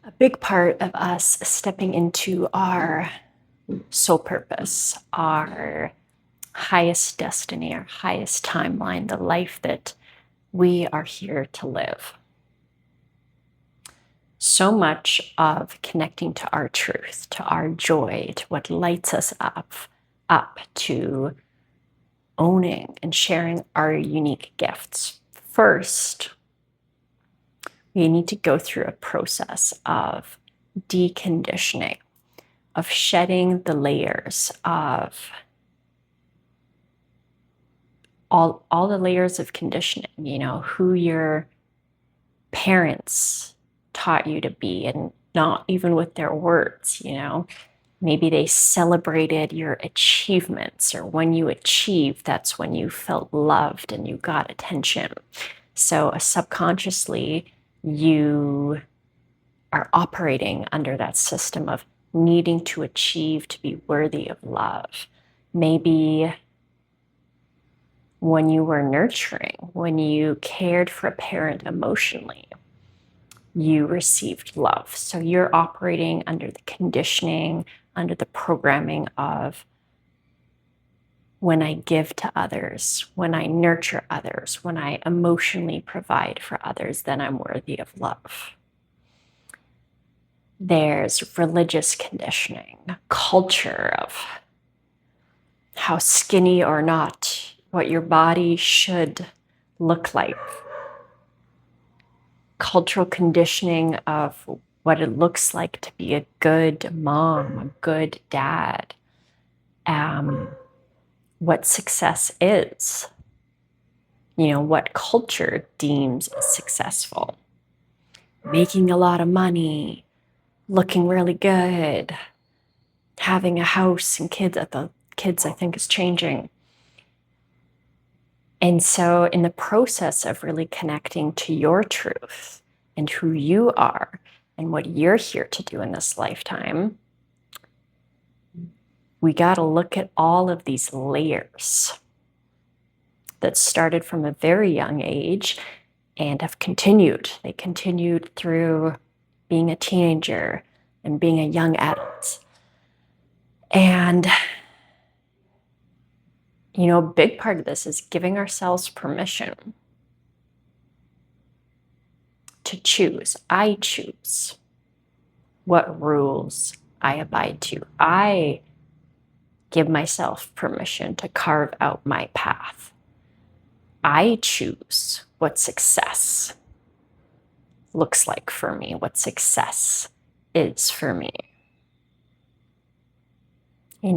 A big part of us stepping into our soul purpose, our highest destiny, our highest timeline, the life that we are here to live. So much of connecting to our truth, to our joy, to what lights us up to owning and sharing our unique gifts. First, we need to go through a process of deconditioning, of shedding the layers of all the layers of conditioning, who your parents taught you to be, and not even with their words. Maybe they celebrated your achievements, or when you achieved, that's when you felt loved and you got attention. So subconsciously, you are operating under that system of needing to achieve to be worthy of love. Maybe when you were nurturing, when you cared for a parent emotionally, you received love. So you're operating under the conditioning, under the programming of when I give to others, when I nurture others, when I emotionally provide for others, then I'm worthy of love. There's religious conditioning, culture of how skinny or not, what your body should look like. Cultural conditioning of what it looks like to be a good mom, a good dad, what success is, what culture deems successful. Making a lot of money, looking really good, having a house and kids. Kids, I think, is changing. And so in the process of really connecting to your truth and who you are and what you're here to do in this lifetime, we got to look at all of these layers that started from a very young age and have continued. They continued through being a teenager and being a young adult. And a big part of this is giving ourselves permission to choose. I choose what rules I abide to. I give myself permission to carve out my path. I choose what success looks like for me, what success is for me.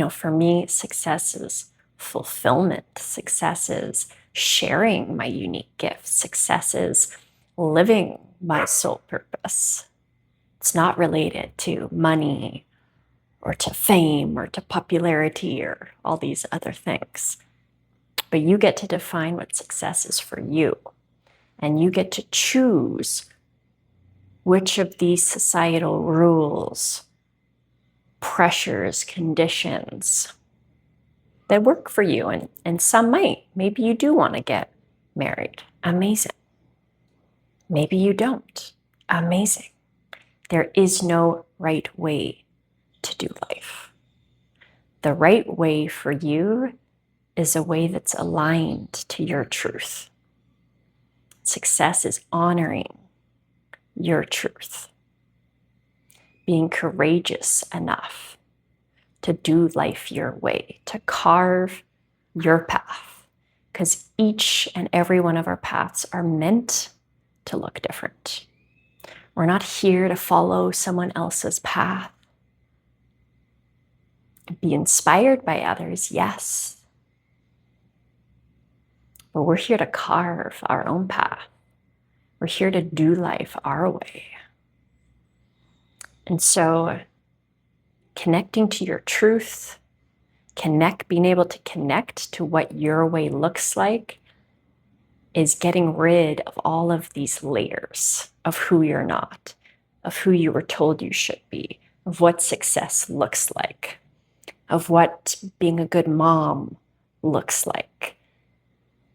For me, success is fulfillment. Success is sharing my unique gifts. Success is living my soul purpose. It's not related to money or to fame or to popularity or all these other things. But you get to define what success is for you. And you get to choose which of these societal rules, pressures, conditions that work for you. And some might. Maybe you do want to get married. Amazing. Maybe you don't. Amazing. There is no right way to do life. The right way for you is a way that's aligned to your truth. Success is honoring your truth. Being courageous enough to do life your way, to carve your path. Because each and every one of our paths are meant to look different. We're not here to follow someone else's path. Be inspired by others, yes. But we're here to carve our own path. We're here to do life our way. And so connecting to your truth, being able to connect to what your way looks like, is getting rid of all of these layers of who you're not, of who you were told you should be, of what success looks like, of what being a good mom looks like.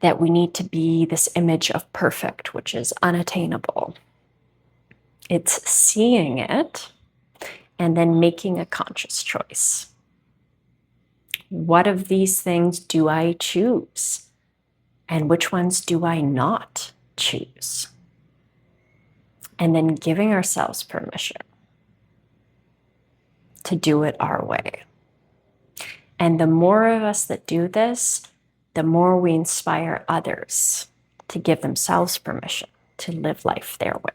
That we need to be this image of perfect, which is unattainable. It's seeing it and then making a conscious choice. What of these things do I choose? And which ones do I not choose? And then giving ourselves permission to do it our way. And the more of us that do this, the more we inspire others to give themselves permission to live life their way.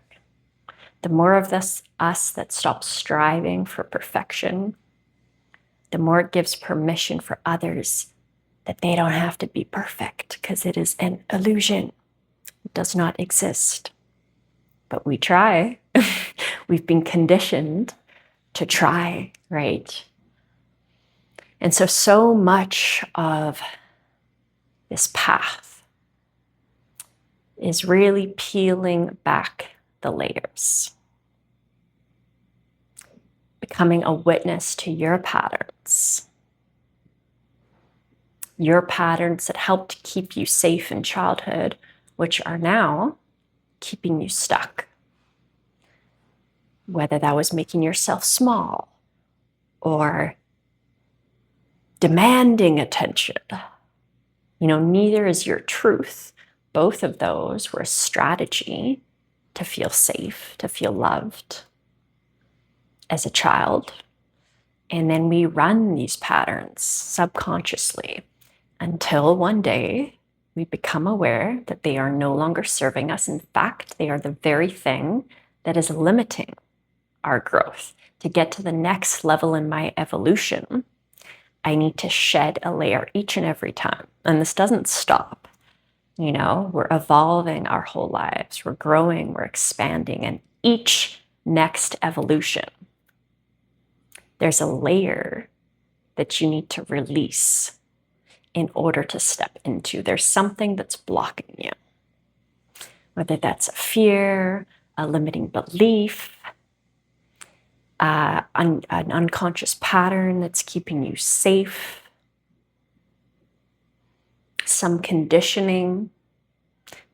The more of us that stop striving for perfection, the more it gives permission for others that they don't have to be perfect, because it is an illusion. It does not exist. But we try. We've been conditioned to try, right? And so much of this path is really peeling back the layers, becoming a witness to your patterns that helped keep you safe in childhood, which are now keeping you stuck. Whether that was making yourself small or demanding attention. Neither is your truth. Both of those were a strategy to feel safe, to feel loved as a child. And then we run these patterns subconsciously until one day we become aware that they are no longer serving us. In fact, they are the very thing that is limiting our growth. To get to the next level in my evolution, I need to shed a layer each and every time. And this doesn't stop. We're evolving our whole lives. We're growing, we're expanding. And each next evolution, there's a layer that you need to release in order to step into. There's something that's blocking you. Whether that's a fear, a limiting belief, an unconscious pattern that's keeping you safe, some conditioning.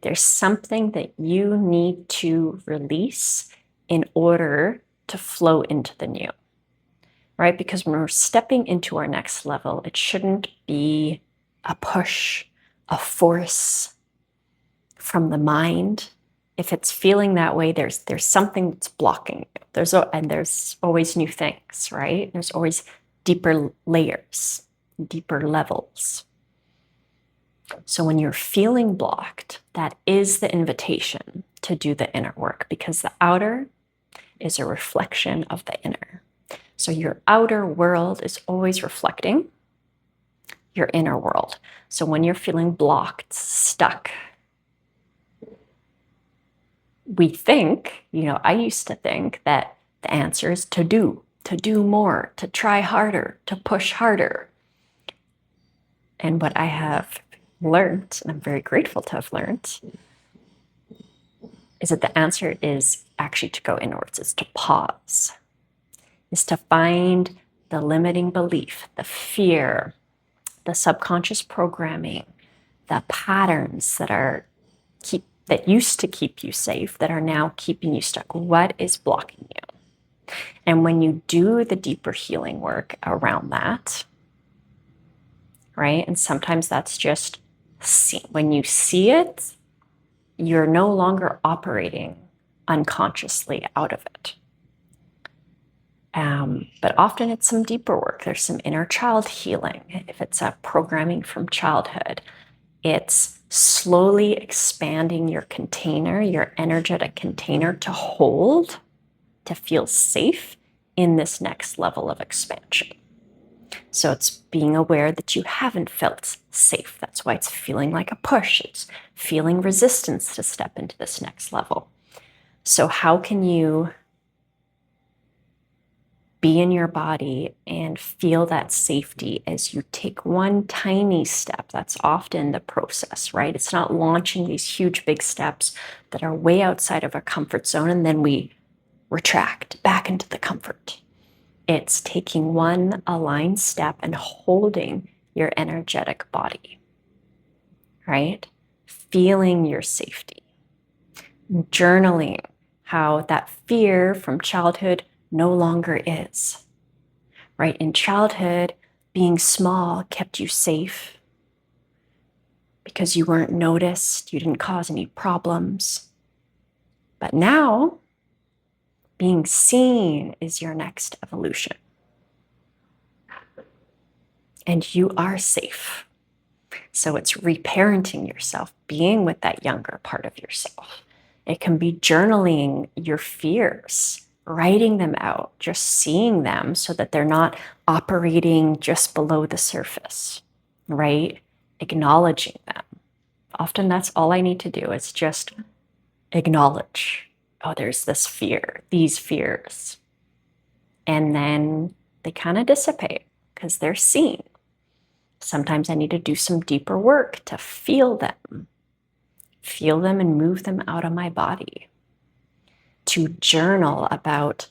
There's something that you need to release in order to flow into the new, right? Because when we're stepping into our next level, it shouldn't be a push, a force from the mind. If it's feeling that way, there's something that's blocking you. There's always new things, right? There's always deeper layers, deeper levels. So when you're feeling blocked, that is the invitation to do the inner work, because the outer is a reflection of the inner. So your outer world is always reflecting your inner world. So when you're feeling blocked, stuck, we think, I used to think that the answer is to do more, to try harder, to push harder. And what I have learned, and I'm very grateful to have learned, is that the answer is actually to go inwards, is to pause, is to find the limiting belief, the fear, the subconscious programming, the patterns that used to keep you safe, that are now keeping you stuck. What is blocking you? And when you do the deeper healing work around that, right? And sometimes that's just when you see it, you're no longer operating unconsciously out of it. But often it's some deeper work. There's some inner child healing. If it's a programming from childhood, it's slowly expanding your container, your energetic container, to hold, to feel safe in this next level of expansion. So it's being aware that you haven't felt safe. That's why it's feeling like a push. It's feeling resistance to step into this next level. So how can you be in your body and feel that safety as you take one tiny step? That's often the process, right? It's not launching these huge, big steps that are way outside of our comfort zone and then we retract back into the comfort. It's taking one aligned step and holding your energetic body, right? Feeling your safety. Journaling how that fear from childhood no longer is, right? In childhood, being small kept you safe because you weren't noticed, you didn't cause any problems. But now, being seen is your next evolution. And you are safe. So it's reparenting yourself, being with that younger part of yourself. It can be journaling your fears, writing them out, just seeing them so that they're not operating just below the surface, right? Acknowledging them. Often that's all I need to do is just acknowledge, oh, there's this fear, these fears. And then they kind of dissipate because they're seen. Sometimes I need to do some deeper work to feel them and move them out of my body. To journal about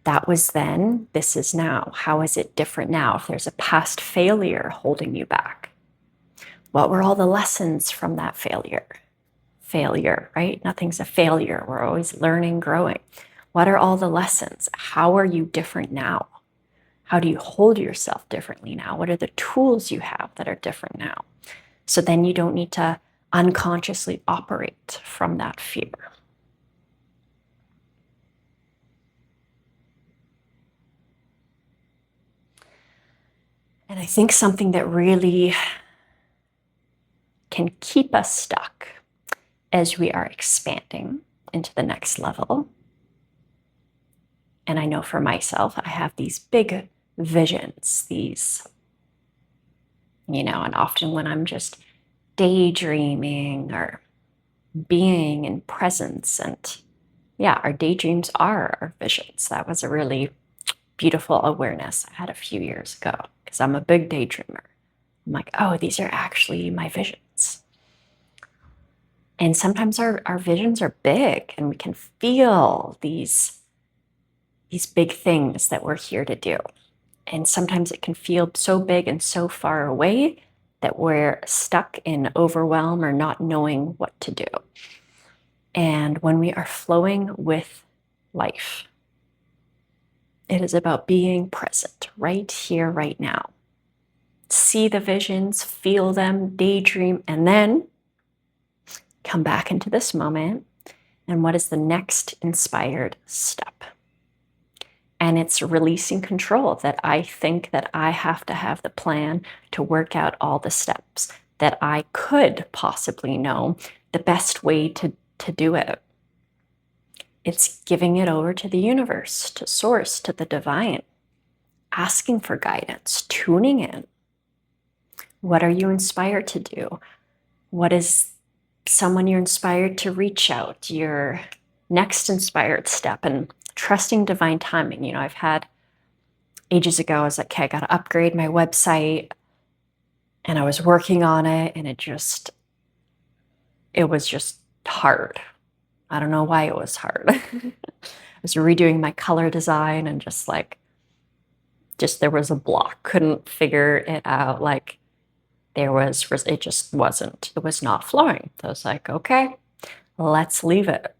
that was then, this is now. How is it different now? If there's a past failure holding you back, what were all the lessons from that failure? Failure, right? Nothing's a failure. We're always learning, growing. What are all the lessons? How are you different now? How do you hold yourself differently now? What are the tools you have that are different now? So then you don't need to unconsciously operate from that fear. And I think something that really can keep us stuck as we are expanding into the next level. And I know for myself, I have these big visions, and often when I'm just daydreaming or being in presence, and our daydreams are our visions. That was a really beautiful awareness I had a few years ago because I'm a big daydreamer. I'm like, oh, these are actually my visions. And sometimes our visions are big and we can feel these big things that we're here to do. And sometimes it can feel so big and so far away that we're stuck in overwhelm or not knowing what to do. And when we are flowing with life, it is about being present right here, right now. See the visions, feel them, daydream, and then come back into this moment. And what is the next inspired step? And it's releasing control, that I think that I have to have the plan to work out all the steps, that I could possibly know the best way to do it. It's giving it over to the universe, to source, to the divine, asking for guidance, tuning in. What are you inspired to do? What is someone you're inspired to reach out? Your next inspired step, and trusting divine timing. I've had ages ago, I was like, okay, I got to upgrade my website. And I was working on it, and it was just hard. I don't know why it was hard. I was redoing my color design and there was a block. Couldn't figure it out. It just wasn't, it was not flowing. So I was like, okay, let's leave it.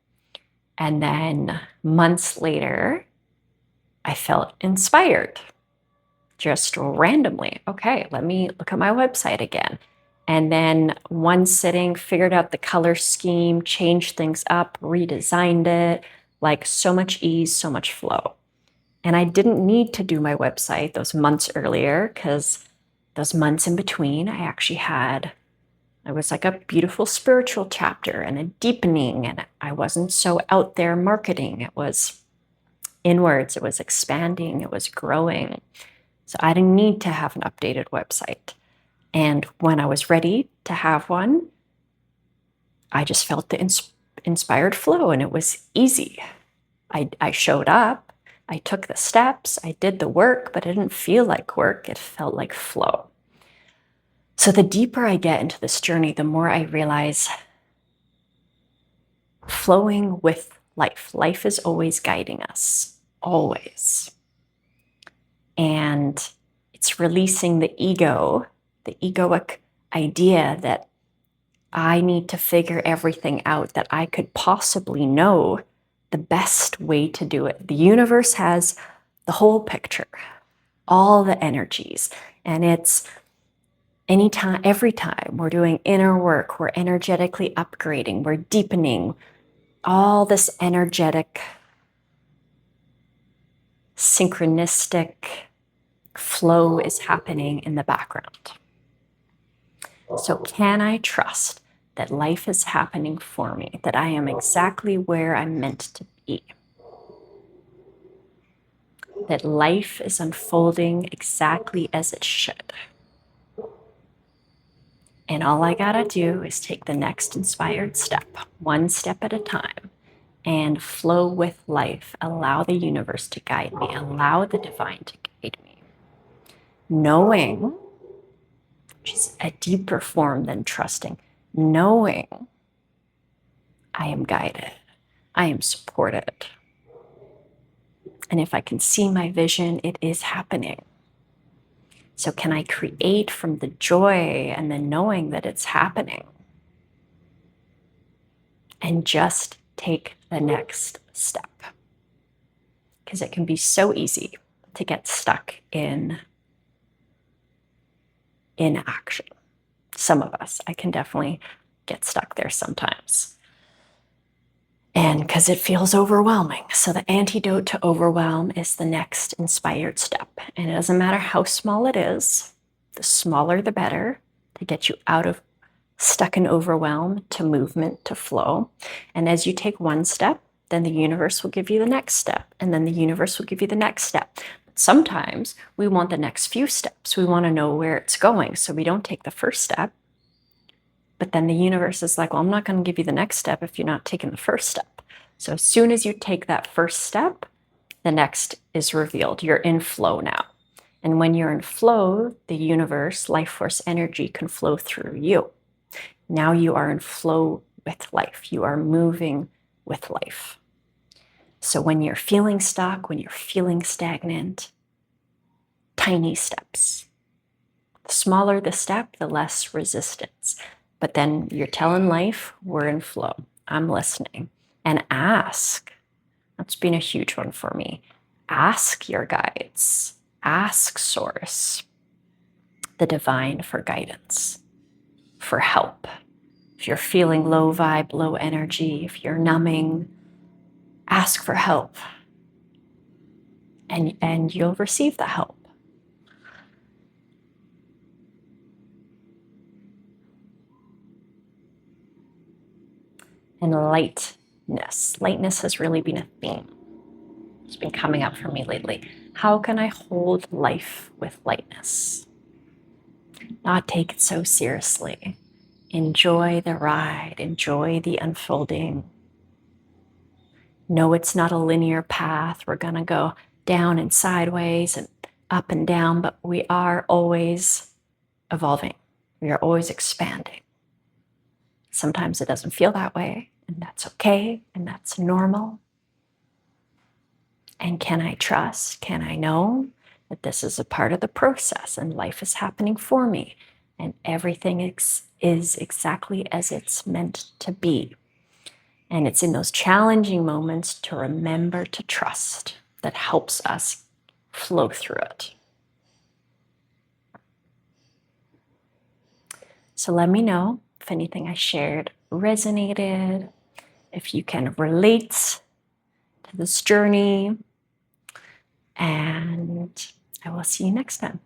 And then months later, I felt inspired, just randomly. Okay, let me look at my website again. And then one sitting, figured out the color scheme, changed things up, redesigned it, so much ease, so much flow. And I didn't need to do my website those months earlier, because those months in between, it was like a beautiful spiritual chapter and a deepening, and I wasn't so out there marketing. It was inwards, it was expanding, it was growing. So I didn't need to have an updated website. And when I was ready to have one, I just felt the inspired flow, and it was easy. I showed up, I took the steps, I did the work, but it didn't feel like work. It felt like flow. So the deeper I get into this journey, the more I realize flowing with life. Life is always guiding us, always. And it's releasing the ego, the egoic idea that I need to figure everything out that I could possibly know the best way to do it. The universe has the whole picture, all the energies, and it's anytime, every time we're doing inner work, we're energetically upgrading, we're deepening. All this energetic, synchronistic flow is happening in the background. So can I trust that life is happening for me, that I am exactly where I'm meant to be? That life is unfolding exactly as it should. And all I gotta do is take the next inspired step, one step at a time, and flow with life. Allow the universe to guide me, allow the divine to guide me. Knowing, which is a deeper form than trusting, knowing I am guided, I am supported. And if I can see my vision, it is happening. So can I create from the joy and the knowing that it's happening? And just take the next step. Because it can be so easy to get stuck in inaction. Some of us, I can definitely get stuck there sometimes. And because it feels overwhelming. So the antidote to overwhelm is the next inspired step. And it doesn't matter how small it is, the smaller the better, to get you out of stuck in overwhelm to movement, to flow. And as you take one step, then the universe will give you the next step. And then the universe will give you the next step. But sometimes we want the next few steps. We want to know where it's going. So we don't take the first step. But then the universe is like, well, I'm not going to give you the next step if you're not taking the first step. So as soon as you take that first step, the next is revealed. You're in flow now. And when you're in flow, the universe, life force energy can flow through you. Now you are in flow with life. You are moving with life. So when you're feeling stuck, when you're feeling stagnant, tiny steps. The smaller the step, the less resistance. But then you're telling life, we're in flow. I'm listening. And ask. That's been a huge one for me. Ask your guides. Ask Source, the divine, for guidance, for help. If you're feeling low vibe, low energy, if you're numbing, ask for help. And you'll receive the help. And lightness. Lightness has really been a theme. It's been coming up for me lately. How can I hold life with lightness? Not take it so seriously. Enjoy the ride. Enjoy the unfolding. No, it's not a linear path. We're going to go down and sideways and up and down, but we are always evolving. We are always expanding. Sometimes it doesn't feel that way, and that's okay, and that's normal. And can I trust? Can I know that this is a part of the process and life is happening for me and everything is exactly as it's meant to be? And it's in those challenging moments to remember to trust that helps us flow through it. So let me know if anything I shared resonated, if you can relate to this journey, and I will see you next time.